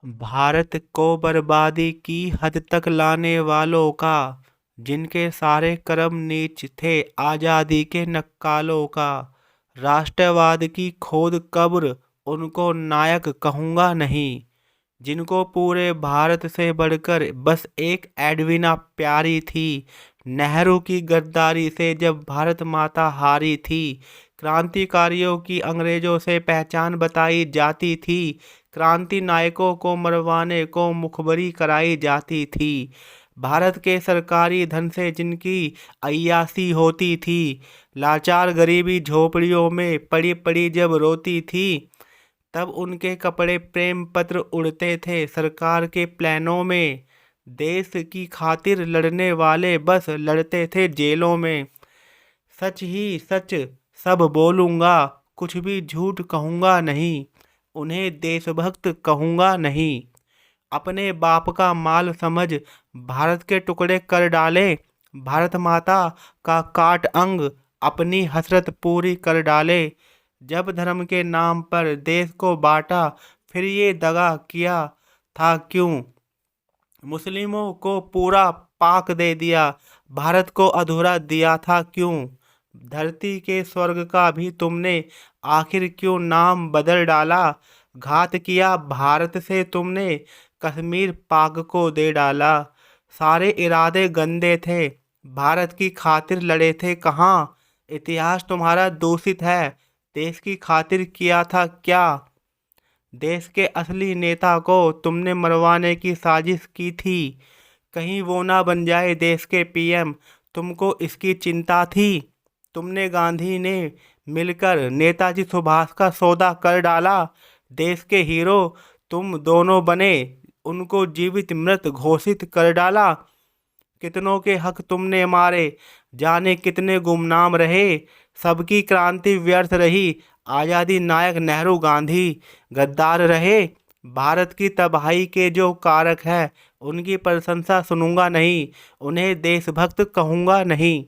भारत को बर्बादी की हद तक लाने वालों का, जिनके सारे कर्म नीच थे आज़ादी के नक्कालों का, राष्ट्रवाद की खोद कब्र उनको नायक कहूँगा नहीं, जिनको पूरे भारत से बढ़कर बस एक एडविना प्यारी थी। नेहरू की गद्दारी से जब भारत माता हारी थी, क्रांतिकारियों की अंग्रेजों से पहचान बताई जाती थी, क्रांति नायकों को मरवाने को मुखबरी कराई जाती थी, भारत के सरकारी धन से जिनकी अय्यासी होती थी, लाचार गरीबी झोपड़ियों में पड़ी पड़ी जब रोती थी, तब उनके कपड़े प्रेम पत्र उड़ते थे सरकार के प्लानों में। देश की खातिर लड़ने वाले बस लड़ते थे जेलों में। सच ही सच सब बोलूँगा, कुछ भी झूठ कहूँगा नहीं, उन्हें देशभक्त कहूँगा नहीं। अपने बाप का माल समझ भारत के टुकड़े कर डाले, भारत माता का काट अंग अपनी हसरत पूरी कर डाले। जब धर्म के नाम पर देश को बांटा, फिर ये दगा किया था क्यों? मुस्लिमों को पूरा पाक दे दिया, भारत को अधूरा दिया था क्यों? धरती के स्वर्ग का भी तुमने आखिर क्यों नाम बदल डाला? घात किया भारत से तुमने, कश्मीर पाक को दे डाला। सारे इरादे गंदे थे, भारत की खातिर लड़े थे कहाँ? इतिहास तुम्हारा दूषित है, देश की खातिर किया था क्या? देश के असली नेता को तुमने मरवाने की साजिश की थी, कहीं वो ना बन जाए देश के पीएम, तुमको इसकी चिंता थी। तुमने गांधी ने मिलकर नेताजी सुभाष का सौदा कर डाला, देश के हीरो तुम दोनों बने, उनको जीवित मृत घोषित कर डाला। कितनों के हक तुमने मारे, जाने कितने गुमनाम रहे, सबकी क्रांति व्यर्थ रही, आज़ादी नायक नेहरू गांधी गद्दार रहे। भारत की तबाही के जो कारक है, उनकी प्रशंसा सुनूंगा नहीं, उन्हें देशभक्त कहूँगा नहीं।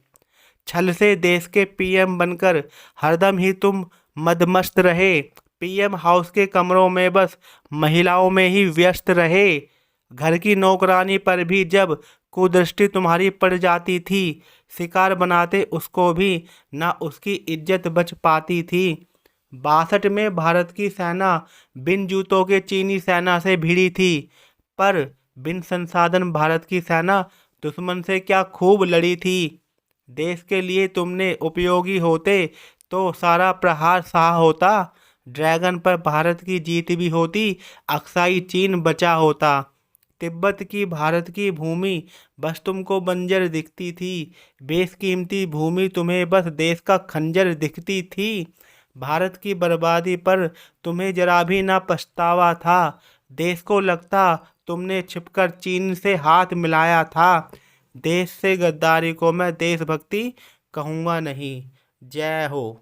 छल से देश के पीएम बनकर हरदम ही तुम मदमस्त रहे, पीएम हाउस के कमरों में बस महिलाओं में ही व्यस्त रहे। घर की नौकरानी पर भी जब कुदृष्टि तुम्हारी पड़ जाती थी, शिकार बनाते उसको भी, ना उसकी इज्जत बच पाती थी। 62 में भारत की सेना बिन जूतों के चीनी सेना से भिड़ी थी, पर बिन संसाधन भारत की सेना दुश्मन से क्या खूब लड़ी थी। देश के लिए तुमने उपयोगी होते तो सारा प्रहार सहा होता, ड्रैगन पर भारत की जीत भी होती, अक्साई चीन बचा होता। तिब्बत की भारत की भूमि बस तुमको बंजर दिखती थी, बेशकीमती भूमि तुम्हें बस देश का खंजर दिखती थी। भारत की बर्बादी पर तुम्हें जरा भी ना पछतावा था, देश को लगता तुमने छिपकर चीन से हाथ मिलाया था। देश से गद्दारी को मैं देशभक्ति कहूँगा नहीं। जय हो।